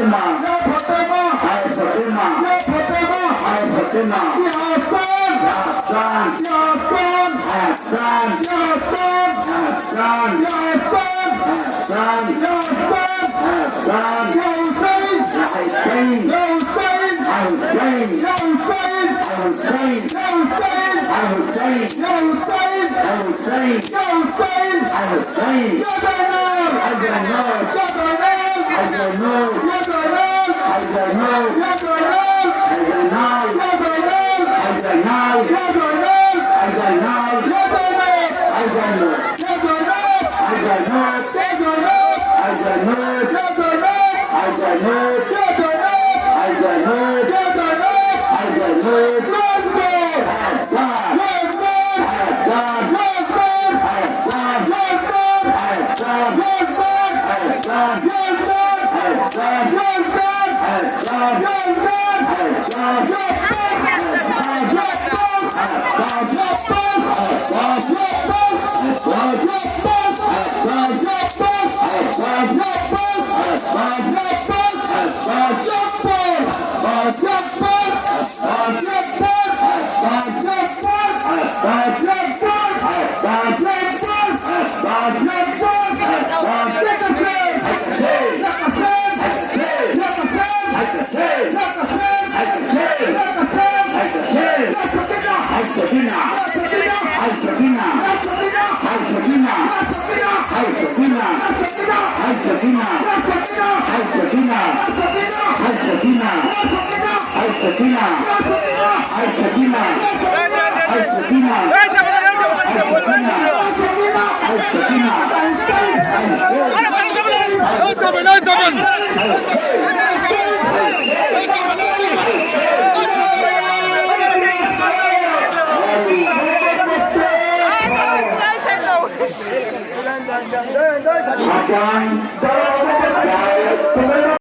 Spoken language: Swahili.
Fatima, Ya Fatima, Hai Fatima, Ya Fatima, Hai Fatima, Ya Hassan, Hassan, Ya Hassan, Hassan, Ya Hassan, Hassan, Ya Hassan, Hassan, Ya Hassan, Hassan, Ya Hussein, Hussein, Ya Hussein, Hussein, Ya Hussein, Hussein, Ya Hussein, Hussein, Ya Hussein, Hussein, Ya Hussein, Hussein, Ya Zainab, Hajanot, Ya Zainab, Hajanot, Ya Zainab, Hajanot, Ya Zainab, Hajanot, Ya Zainab, Hajanot, Ya Zainab, Hajanot, Ya Zainab, Hajanot, Ya Zainab, Hajanot, Ya Zainab, Hajanot, Ya Zainab, Hajanot, Ya Zainab, Hajanot, Ya Zainab, Hajanot, Rosman, Hassan, Rosman, Hassan, Rosman, Hassan, Rosman, Hassan, Rosman, Hassan, Rosman, Hassan, Rosman, Hassan, Rosman, Hassan, Akan